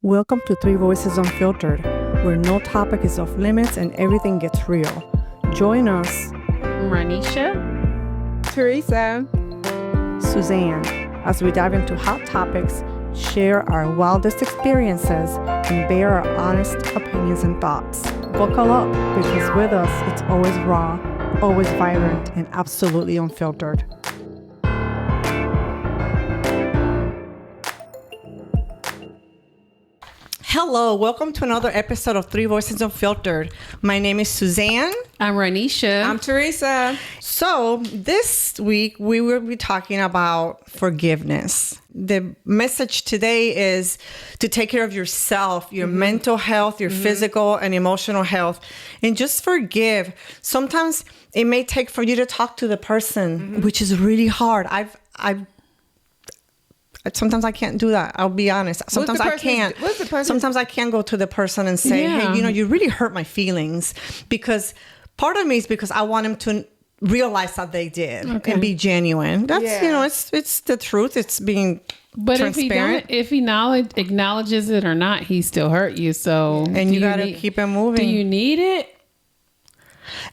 Welcome to Three Voices Unfiltered, where no topic is off limits and everything gets real. Join us, Ronisha, Theresa, Suzanne, as we dive into hot topics, share our wildest experiences, and bear our honest opinions and thoughts. Buckle up, because with us, it's always raw, always vibrant, and absolutely unfiltered. Hello, welcome to another episode of Three Voices Unfiltered. My name is Suzanne. I'm Ronisha. I'm Theresa. So this week we will be talking about forgiveness. The message today is to take care of yourself, your mental health, your physical and emotional health, and just forgive. Sometimes it may take for you to talk to the person, which is really hard. Sometimes I can't do that. I'll be honest. Sometimes I can't. Sometimes I can't go to the person and say, hey, you really hurt my feelings. Because part of me is because I want them to realize that they did and be genuine. That's, it's the truth. It's being transparent. If he acknowledges it or not, he still hurt you. So, and you got to keep it moving. Do you need it?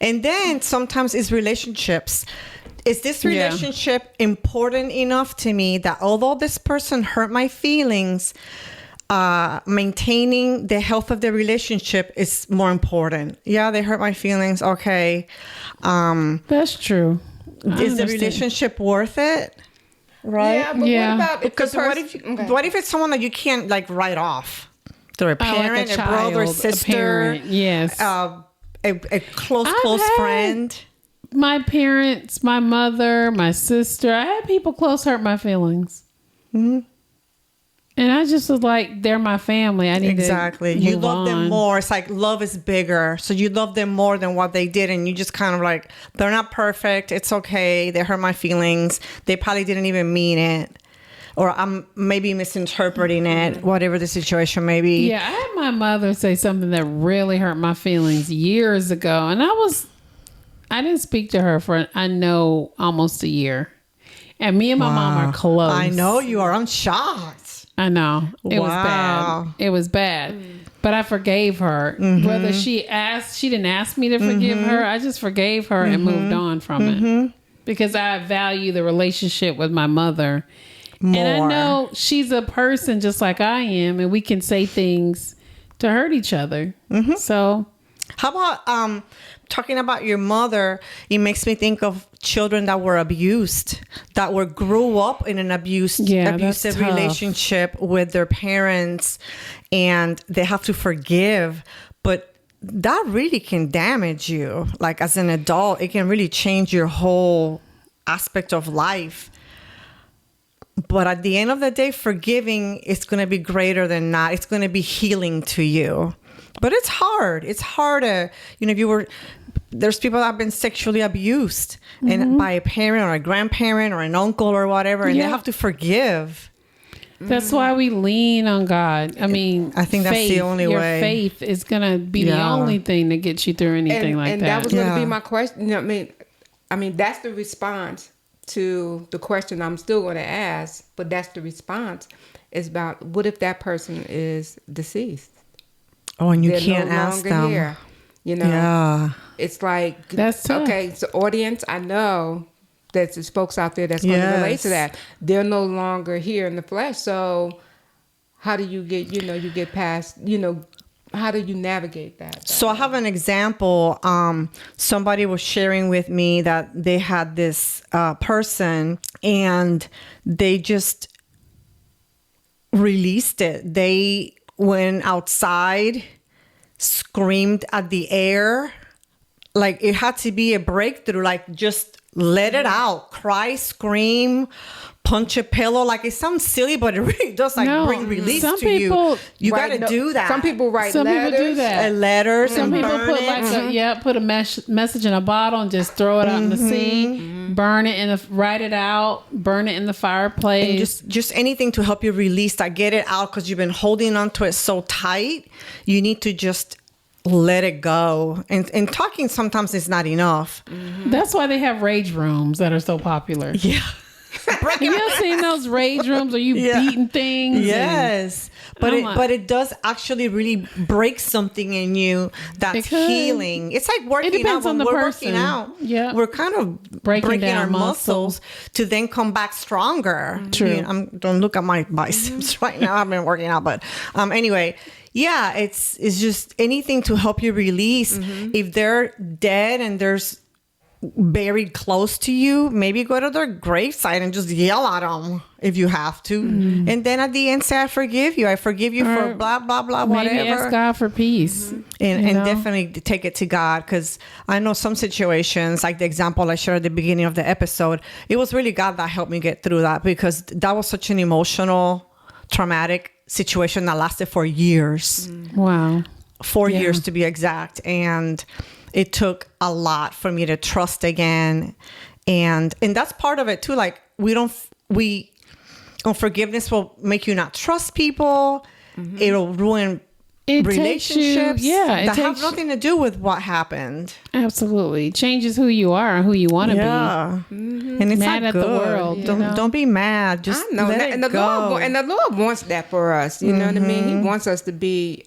And then sometimes it's relationships. Is this relationship important enough to me that although this person hurt my feelings, maintaining the health of the relationship is more important? Yeah, they hurt my feelings. Okay. That's true. Is the relationship worth it? Right? Yeah, but what about because what if it's someone that you can't like write off? They're a parent, like a brother, sister, parent, yes, a close friend. My parents, my mother, my sister. I had people close hurt my feelings. Mm-hmm. And I just was like, they're my family. I need to you love them more. It's like love is bigger. So you love them more than what they did. And you just kind of like, they're not perfect. It's okay. They hurt my feelings. They probably didn't even mean it. Or I'm maybe misinterpreting it, whatever the situation may be. Yeah, I had my mother say something that really hurt my feelings years ago. And I didn't speak to her for, I know, almost a year. And me and my mom are close. I know you are. I'm shocked. I know. It was bad. It was bad. But I forgave her. Whether she didn't ask me to forgive her. I just forgave her and moved on from it. Because I value the relationship with my mother. More. And I know she's a person just like I am. And we can say things to hurt each other. So... How about talking about your mother? It makes me think of children that were abused, that grew up in an abusive relationship with their parents, and they have to forgive. But that really can damage you. Like as an adult, it can really change your whole aspect of life. But at the end of the day, forgiving is going to be greater than not. It's going to be healing to you. But it's hard. It's hard to, there's people that have been sexually abused and by a parent or a grandparent or an uncle or whatever, and they have to forgive. That's why we lean on God. I mean, I think that's the only way. Your faith is going to be the only thing that gets you through anything like that. And that was going to be my question. I mean, that's the response to the question I'm still going to ask, but that's the response is about what if that person is deceased? Oh, and you can't ask them. Here, it's like that's tough. Okay. So, audience, I know that there's folks out there that's going to relate to that. They're no longer here in the flesh. So, how do you get? You get past. How do you navigate that? So, I have an example. Somebody was sharing with me that they had this person, and they just released it. They went outside, screamed at the air, like it had to be a breakthrough, like just let it out, cry, scream, punch a pillow. Like it sounds silly, but it really does bring release to you. You got to do that. Some people write letters. People do that. Letters. Some people put put a message in a bottle and just throw it out in the sea. Burn it write it out. Burn it in the fireplace. And just anything to help you release that. Get it out because you've been holding on to it so tight. You need to just let it go. And talking sometimes is not enough. That's why they have rage rooms that are so popular. Yeah. Have you ever seen those rage rooms where you beating things? Yes. but it does actually really break something in you that's healing. It's like working out. When we're working out, we're kind of breaking our muscles to then come back stronger. True. You know, don't look at my biceps right now. I've been working out, but anyway. Yeah, it's just anything to help you release. If they're dead and there's buried close to you, maybe go to their gravesite and just yell at them if you have to. And then at the end say, I forgive you. I forgive you for blah, blah, blah, whatever. Maybe ask God for peace. And definitely take it to God, because I know some situations, like the example I shared at the beginning of the episode, it was really God that helped me get through that, because that was such an emotional, traumatic situation that lasted for years. Wow. 4 years to be exact. And it took a lot for me to trust again. And that's part of it too. Like unforgiveness will make you not trust people. It'll ruin relationships that have nothing to do with what happened. Absolutely. Changes who you are and who you want to be. And it's mad not at good. the world. Don't be mad. Just let it go. The Lord wants that for us. You know what I mean? He wants us to be,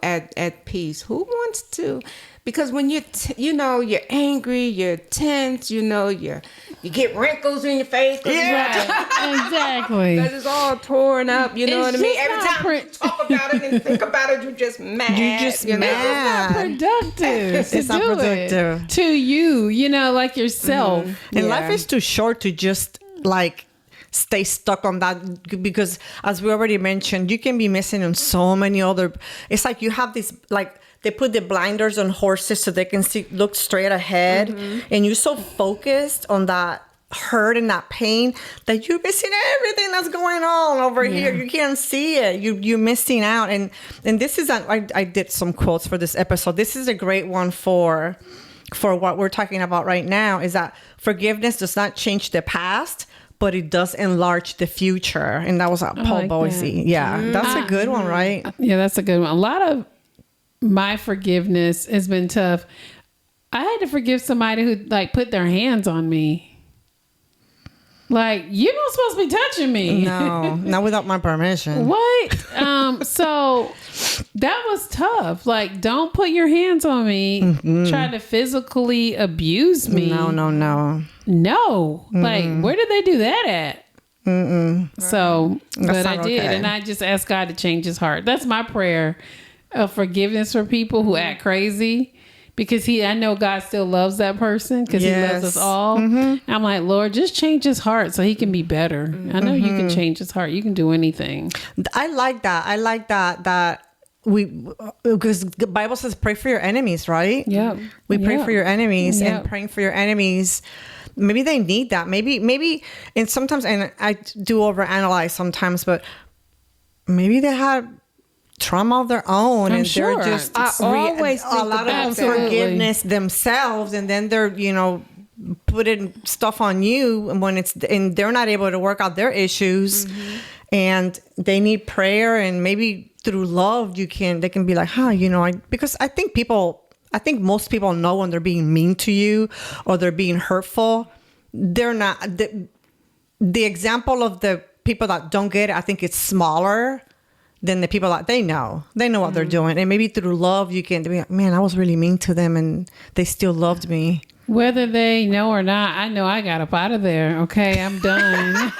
at peace. Who wants to? Because when you're angry, you're tense, you get wrinkles in your face. Exactly. Because it's all torn up, you know what I mean? Every time you talk about it and think about it, you're just mad. You're just mad. It's not productive. It's not productive. To you, like yourself. And life is too short to just like stay stuck on that, because as we already mentioned, you can be missing on so many other. It's like you have this, like, they put the blinders on horses so they can look straight ahead, and you're so focused on that hurt and that pain that you're missing everything that's going on over here. You can't see it. You're missing out. And this is I did some quotes for this episode. This is a great one for what we're talking about right now, is that forgiveness does not change the past, but it does enlarge the future. And that was Paul Boise. Yeah, that's a good one, right? Yeah, that's a good one. A lot of my forgiveness has been tough. I had to forgive somebody who put their hands on me. Like, you're not supposed to be touching me. No, not without my permission. What? So that was tough. Like, don't put your hands on me. Try to physically abuse me. No. Like, where did they do that at? So, but I did. Okay. And I just asked God to change his heart. That's my prayer of forgiveness for people who act crazy, because I know God still loves that person, because he loves us all. I'm like, Lord, just change his heart so he can be better. I know you can change his heart. You can do anything. I like that because the Bible says pray for your enemies, right? Yeah. We pray for your enemies, and praying for your enemies, maybe they need that. Maybe, and sometimes, and I do overanalyze sometimes, but maybe they had trauma of their own, and they're just always a lot of unforgiveness themselves, and then they're putting stuff on you and they're not able to work out their issues, and they need prayer, and maybe through love they can be like, because I think most people know when they're being mean to you or they're being hurtful. They're not the example of the people that don't get it. I think it's smaller than the people that they know what they're doing. And maybe through love, you can be like, man, I was really mean to them and they still loved me. Whether they know or not, I know I got up out of there. Okay, I'm done.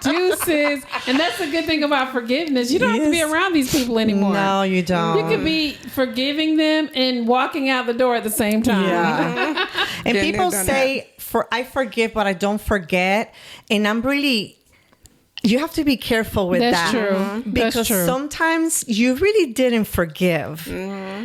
Deuces. And that's the good thing about forgiveness. You don't have to be around these people anymore. No, you don't. You could be forgiving them and walking out the door at the same time. Yeah. And people say, I forgive, but I don't forget. And you have to be careful with that. True. Because sometimes you really didn't forgive.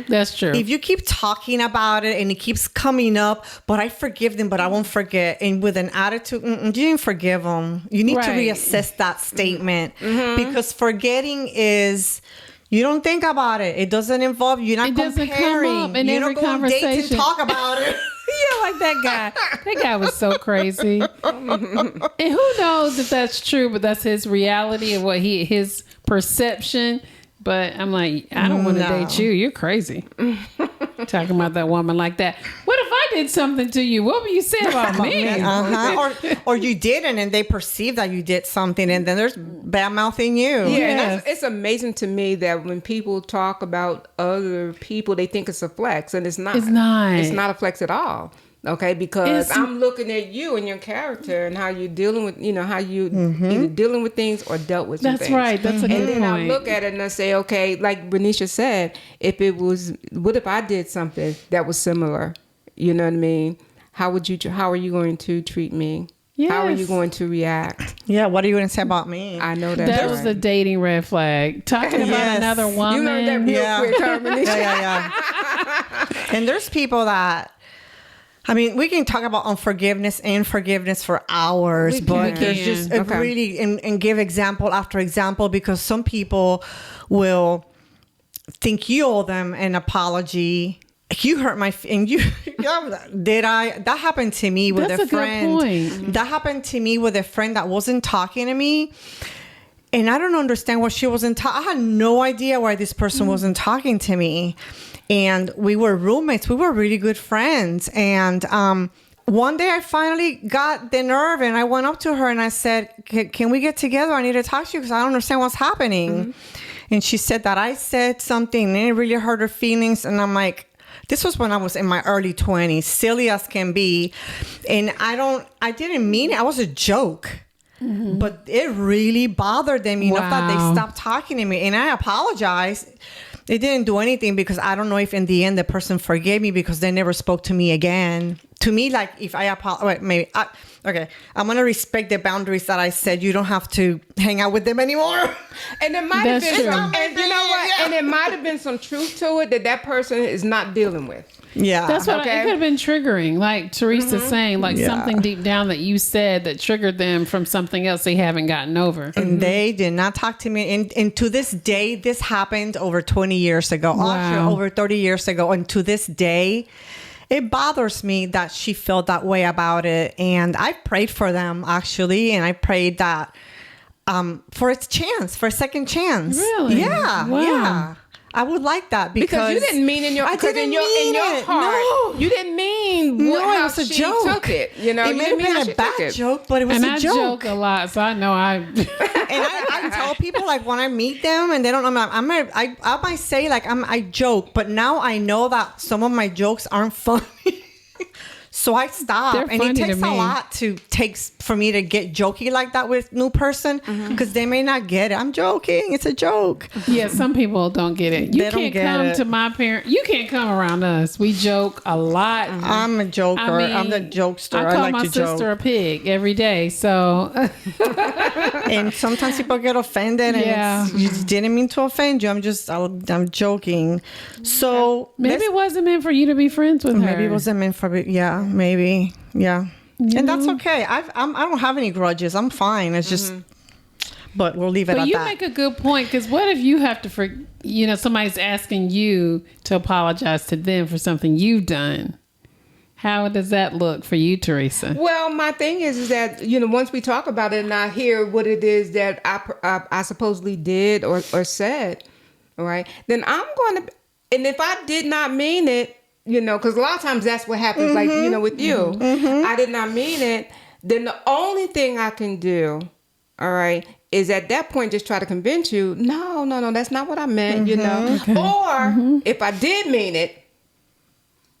That's true. If you keep talking about it and it keeps coming up, but I forgive them, but I won't forget. And with an attitude, you didn't forgive them. You need to reassess that statement. Because forgetting is, you don't think about it. It doesn't involve, you're not comparing. Doesn't come up in every conversation. You don't go on dates and talk about it. Yeah, like that guy. That guy was so crazy. And who knows if that's true, but that's his reality of what his perception. But I'm like, I don't want to date you. You're crazy. Talking about that woman like that. What if I I did something to you, what would you say about me? Or you didn't, and they perceive that you did something, and then there's bad mouthing you. Yeah, and it's amazing to me that when people talk about other people, they think it's a flex, and it's not. It's not a flex at all. Okay, because I'm looking at you and your character and how you're dealing with, how you either dealing with things or dealt with things. That's right. That's a good point. And then I look at it and I say, okay, like Ronisha said, what if I did something that was similar? You know what I mean? How are you going to treat me? Yes. How are you going to react? Yeah, what are you going to say about me? I know that was the dating red flag. Talking about another woman. You learned that real quick, huh, Ronisha? Yeah. And there's people that, we can talk about unforgiveness and forgiveness for hours, but there's just really, and give example after example, because some people will think you owe them an apology. You hurt my, and you, did I? That happened to me with a friend. Good point. That happened to me with a friend that wasn't talking to me. And I don't understand why she wasn't I had no idea why this person wasn't talking to me. And we were roommates. We were really good friends. And one day I finally got the nerve and I went up to her and I said, can we get together? I need to talk to you because I don't understand what's happening. Mm-hmm. And she said that I said something and it really hurt her feelings. And I'm like, this was when I was in my early 20s, silly as can be. And I didn't mean it. I was a joke. Mm-hmm. But it really bothered them enough that they stopped talking to me. And I apologized. They didn't do anything because I don't know if in the end the person forgave me because they never spoke to me again. To me, like if I apologize, I'm going to respect the boundaries that I said. You don't have to hang out with them anymore. And there might have been some, and you know what? And there might have been some truth to it that person is not dealing with. Yeah. That's what it could have been triggering. Like Theresa saying, something deep down that you said that triggered them from something else they haven't gotten over. And they did not talk to me. And to this day, this happened over 20 years ago. Wow. Actually, over 30 years ago. And to this day, it bothers me that she felt that way about it. And I prayed for them, actually. And I prayed that for a second chance. Really? Yeah. Wow. Yeah. I would like that because you didn't mean in your heart. No. You didn't mean how it was a she joke. Took it. You know, it may have been a bad joke, but it was a joke. And I joke a lot, so I know And I tell people like when I meet them and they don't know, I might say like I joke, but now I know that some of my jokes aren't funny. So I stop. And it takes a lot for me to get jokey like that with new person because they may not get it. I'm joking. It's a joke. Yeah, some people don't get it. You can't come to my parents. You can't come around us. We joke a lot. I'm a joker. I'm the jokester. I call my sister a pig every day. So, and sometimes people get offended. And you just didn't mean to offend you. I'm joking. So maybe it wasn't meant for you to be friends with her. Maybe it wasn't meant for me. Yeah. Maybe. Yeah. And that's okay. I don't have any grudges. I'm fine. It's just, but we'll leave it at that. But you make a good point because what if you have to, somebody's asking you to apologize to them for something you've done? How does that look for you, Theresa? Well, my thing is that, once we talk about it and I hear what it is that I supposedly did or said, all right, then I'm going to, and if I did not mean it, because a lot of times that's what happens, like, with you. I did not mean it. Then the only thing I can do, all right, is at that point just try to convince you, no, that's not what I meant, Okay. Or if I did mean it,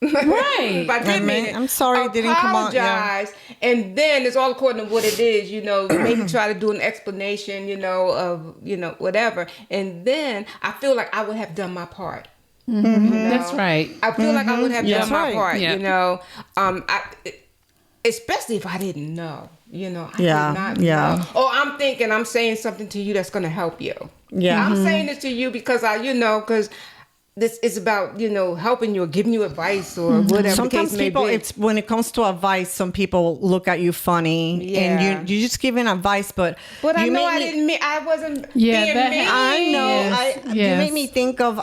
right. If I did mean it, I'm sorry it didn't come out. Apologize, and then it's all according to what it is, maybe try to do an explanation, of, whatever. And then I feel like I would have done my part. That's right. I feel like I would have done my part, especially if I didn't know, I did not know. Or I'm thinking I'm saying something to you that's going to help you. Yeah. I'm saying this to you because because this is about, helping you or giving you advice or whatever. Sometimes the case people, may be. it's when it comes to advice, some people look at you funny and you're just giving advice, but I know I wasn't being mean. I know. You made me think of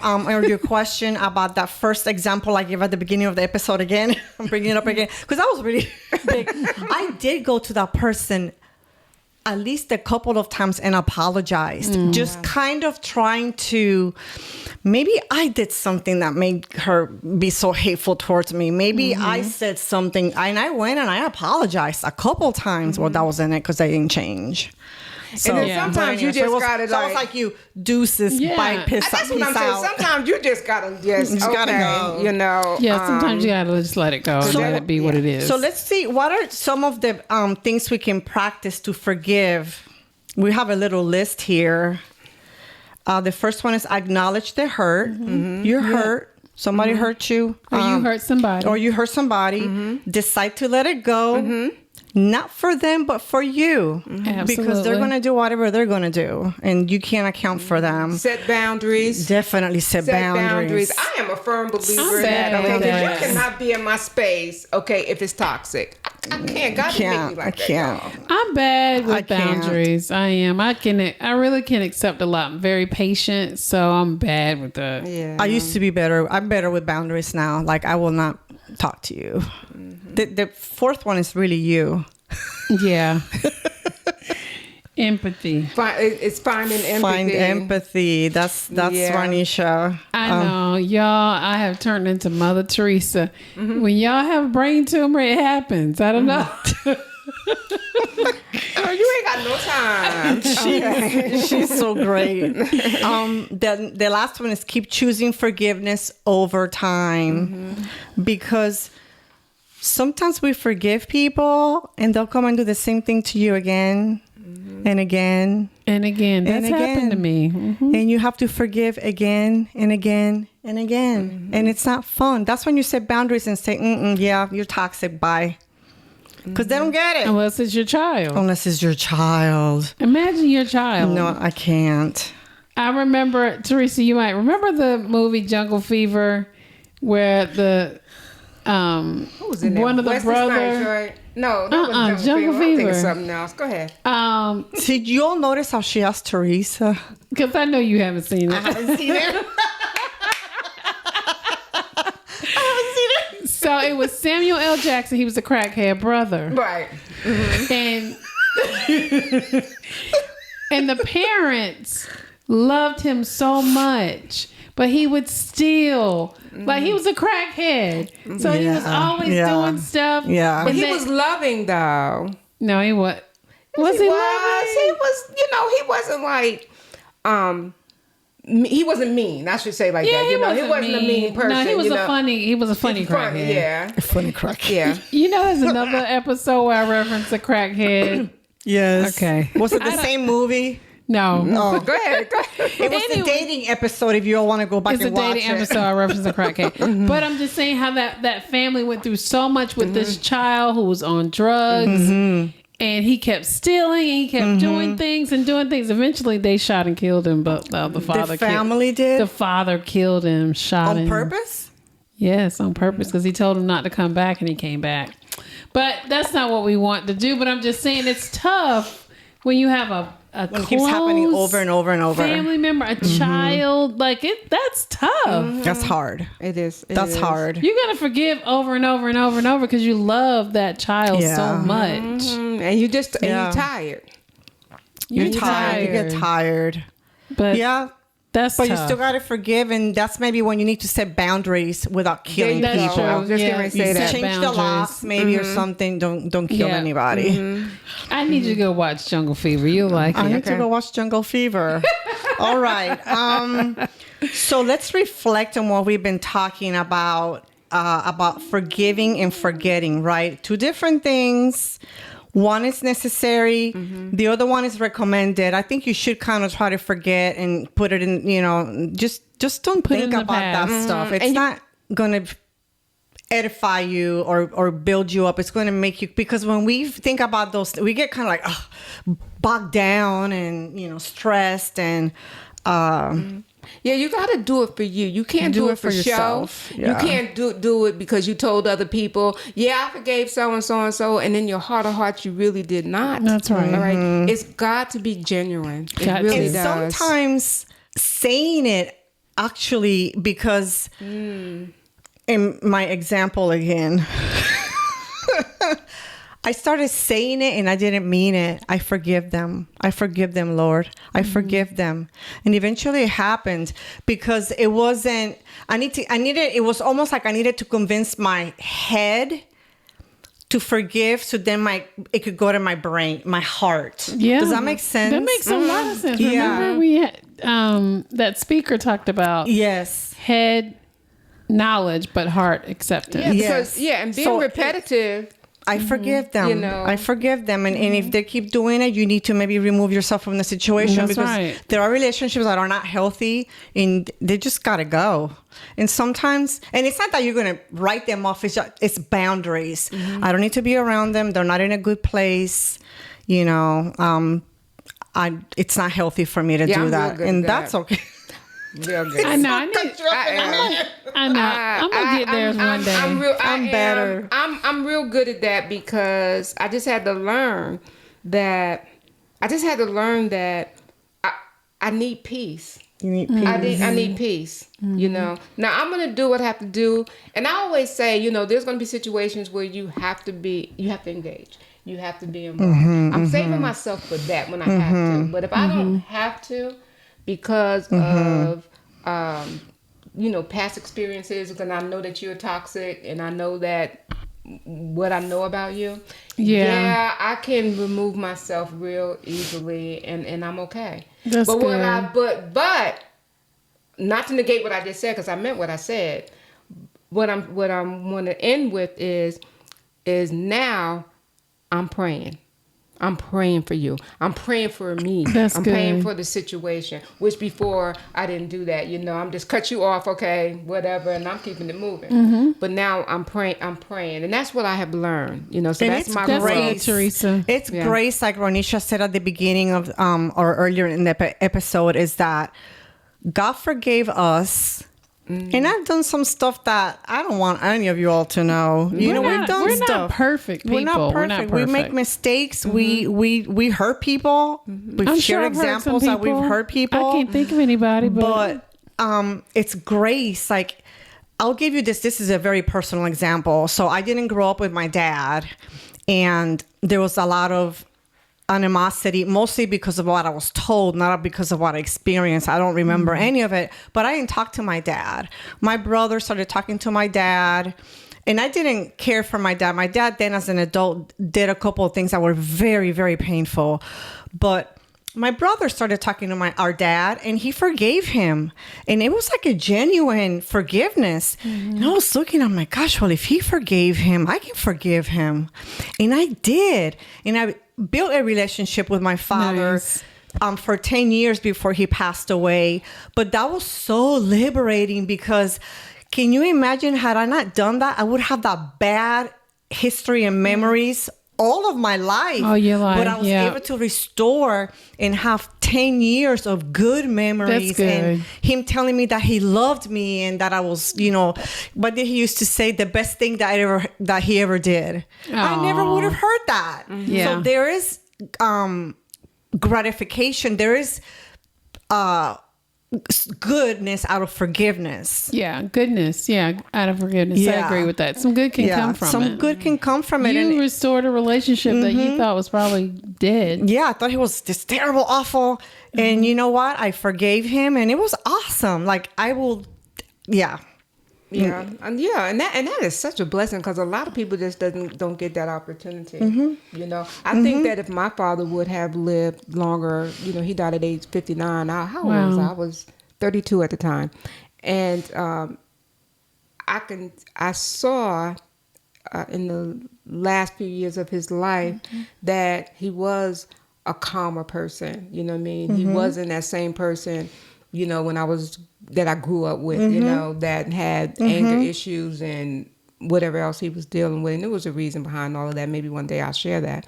your question about that first example I gave at the beginning of the episode again. I'm bringing it up again because that was really big. I did go to that person at least a couple of times and apologized. Just kind of trying to, maybe I did something that made her be so hateful towards me. Maybe I said something, and I went and I apologized a couple times. Well, that wasn't it because I didn't change. So, and then sometimes you just gotta so it's like you deuces, bye, piss that's what I'm saying. Sometimes you just gotta gotta go. You know. Yeah, sometimes you gotta just let it go and let it be what it is. So let's see, what are some of the things we can practice to forgive? We have a little list here. The first one is acknowledge the hurt. You're hurt. Somebody hurt you. Or you hurt somebody. Or you hurt somebody. Decide to let it go. Not for them, but for you. Because they're going to do whatever they're going to do. And you can't account for them. Set boundaries. Definitely set boundaries. I am a firm believer in that. Okay, because you cannot be in my space, okay, if it's toxic. I can't. God didn't make me like that. Y'all. I'm bad with boundaries. I am. I really can accept a lot. I'm very patient, so I'm bad with that. Yeah. I used to be better. I'm better with boundaries now. Like, I will not talk to you. The fourth one is really you. Yeah. Empathy. It's finding empathy. Find empathy. That's Ronisha. I know. Y'all, I have turned into Mother Theresa. When y'all have a brain tumor, it happens. I don't know. Girl, you ain't got no time. She's so great. The last one is keep choosing forgiveness over time. Because sometimes we forgive people and they'll come and do the same thing to you again and again. And again. That's happened to me. And you have to forgive again and again and again. And it's not fun. That's when you set boundaries and say, yeah, you're toxic, bye. Because they don't get it. Unless it's your child. Imagine your child. No, I can't. I remember, Theresa, you might remember the movie Jungle Fever where the Who was in there? one of the Wesley brothers. Snipes, right? No, that wasn't Jungle Fever. I'm thinking Fever. something else. Go ahead. Did you all notice how she asked Theresa? Because I know you haven't seen it. I haven't seen it. So it was Samuel L. Jackson. He was the crackhead brother. Right. And and the parents loved him so much, but he would steal. Like, he was a crackhead. So he was always doing stuff. Yeah. But he was loving, though. No, he was. Was he loving? He was, he wasn't like, he wasn't mean. I should say like that. He wasn't a mean person. No, he was a funny crackhead. Yeah. A funny crackhead. Yeah. There's another episode where I reference a crackhead. Yes. Okay. Was it the same movie? No. Oh, Go ahead. it was the dating episode. If you all want to go back and watch it, it's a dating episode. I reference a crackhead. But I'm just saying how that family went through so much with this child who was on drugs, and he kept stealing, and he kept doing things. Eventually, they shot and killed him. But the father, the family did. The father killed him, shot him on purpose. Yes, on purpose, because he told him not to come back, and he came back. But that's not what we want to do. But I'm just saying it's tough when you have a when it keeps happening over and over and over. Family member, a child, like it. That's tough. That's hard. It is. That's hard. You gotta forgive over and over and over and over because you love that child so much, and you just and you're tired. You're tired. You get tired. But But tough. you still got to forgive, and that's maybe when you need to set boundaries without killing people. True. I was just going to say that. Change the locks, maybe, or something. Don't kill anybody. I need you to go watch Jungle Fever. You'll like it. I need to go watch Jungle Fever. All right. So let's reflect on what we've been talking about forgiving and forgetting, right? Two different things. One is necessary. The other one is recommended. I think you should kind of try to forget and put it in, just don't think about that stuff. It's not going to edify you or build you up. It's going to make you, because when we think about those, we get kind of like bogged down and, stressed and, yeah, you got to do it for you. You can't do it for yourself. Show. Yeah. You can't do it because you told other people, I forgave so and so and so, and in your heart of hearts, you really did not. That's right. All right. It's got to be genuine. It really does. Sometimes saying it actually, because in my example again, I started saying it and I didn't mean it. I forgive them. I forgive them, Lord. I forgive them. And eventually it happened because it wasn't, it was almost like I needed to convince my head to forgive, so then it could go to my brain, my heart. Yeah. Does that make sense? That makes a lot of sense. Yeah. Remember we had, that speaker talked about head knowledge, but heart acceptance. And being repetitive. I forgive them. I forgive them. And if they keep doing it, you need to maybe remove yourself from the situation. Because there are relationships that are not healthy and they just got to go. And sometimes, and it's not that you're going to write them off. It's boundaries. I don't need to be around them. They're not in a good place. It's not healthy for me to do that. And that's okay. Real good. I know. I'm gonna get there one day. I'm better. I'm real good at that because I just had to learn that. I need peace. You need peace. I need peace. Now I'm gonna do what I have to do, and I always say, there's gonna be situations where you have to engage. You have to be involved. I'm saving myself for that when I have to. But if I don't have to, because of past experiences, because I know that you're toxic and I know that what I know about you, I can remove myself real easily and I'm okay. That's good. But not to negate what I just said, because I meant what I said. What I'm want to end with is now I'm praying. I'm praying for you. I'm praying for me. I'm praying for the situation, which before I didn't do that. I'm just cut you off, okay, whatever, and I'm keeping it moving. But now I'm praying, and that's what I have learned. So and that's my grace, Theresa. It's grace, like Ronisha said at the beginning of or earlier in the episode, is that God forgave us. And I've done some stuff that I don't want any of you all to know. We've done stuff. We're not perfect people. We're not perfect. We make mistakes. We hurt people. We've shared examples that we've hurt people. I can't think of anybody, but it's grace. Like, I'll give you this. This is a very personal example. So I didn't grow up with my dad, and there was a lot of animosity, mostly because of what I was told, not because of what I experienced. I don't remember any of it, but I didn't talk to my dad. My brother started talking to my dad, and I didn't care for my dad. My dad then, as an adult, did a couple of things that were very, very painful. But my brother started talking to our dad, and he forgave him. And it was like a genuine forgiveness. And I was looking, I'm like, gosh, well, if he forgave him, I can forgive him. And I did. And I built a relationship with my father for 10 years before he passed away. But that was so liberating, because can you imagine, had I not done that, I would have that bad history and memories all of my life. Oh, your life. But I was able to restore and have 10 years of good memories. That's good. And him telling me that he loved me and that I was, but he used to say the best thing that he ever did. Aww. I never would have heard that. Yeah. So there is gratification. There is goodness out of forgiveness. Yeah, goodness. Yeah, out of forgiveness. I agree with that. Some good can come from it. Some good can come from it. You restored a relationship that you thought was probably dead. Yeah, I thought he was this terrible, awful. And you know what? I forgave him, and it was awesome. Like, I will, and that is such a blessing, because a lot of people just don't get that opportunity. I think that if my father would have lived longer, he died at age 59. How old was I? I was 32 at the time, and I saw in the last few years of his life that he was a calmer person. You know what I mean? He wasn't that same person, when I grew up with, that had anger issues and whatever else he was dealing with. And there was a reason behind all of that. Maybe one day I'll share that.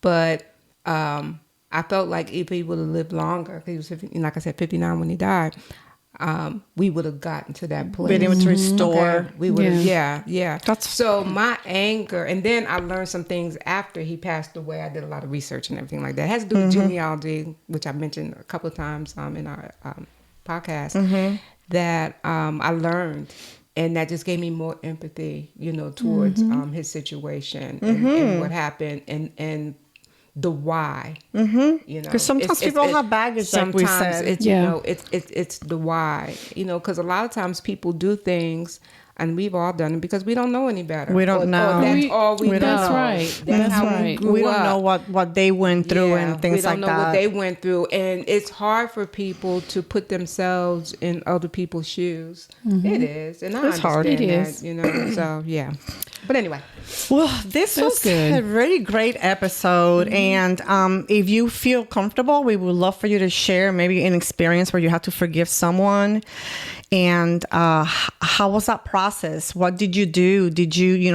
But I felt like if he would have lived longer, he was, like I said, 59 when he died, we would have gotten to that place. Been able to restore. Okay? We would have, So my anger, and then I learned some things after he passed away. I did a lot of research and everything like that. It has to do with genealogy, which I mentioned a couple of times in our podcast, that I learned. And that just gave me more empathy, towards his situation and what happened and the why. Because sometimes people have baggage, like we said. It's the why. Because a lot of times people do things. And we've all done it because we don't know any better. We don't know. That's all we know. That's right. That's how we grew We don't up. know what they went through and things like that. We don't know what they went through. And it's hard for people to put themselves in other people's shoes. It is. And I understand It that, is. So, yeah. But anyway. Well, this was good. a really great episode. And if you feel comfortable, we would love for you to share maybe an experience where you had to forgive someone. And how was that process? What did you do? Did you,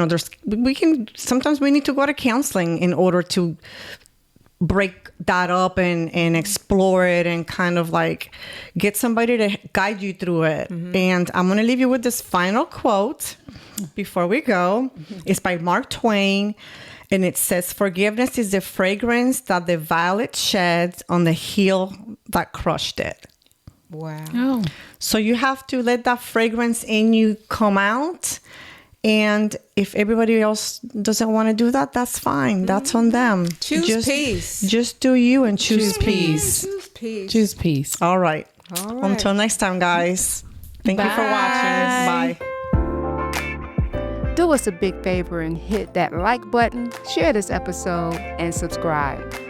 sometimes we need to go to counseling in order to break that up and explore it and kind of like get somebody to guide you through it. And I'm going to leave you with this final quote before we go. It's by Mark Twain. And it says, "Forgiveness is the fragrance that the violet sheds on the heel that crushed it." Wow. Oh. So you have to let that fragrance in you come out. And if everybody else doesn't want to do that, that's fine. That's on them. Choose peace. Just do you and choose peace. Choose peace. Choose peace. All right. All right. Until next time, guys. Thank you for watching. Bye. Do us a big favor and hit that like button, share this episode, and subscribe.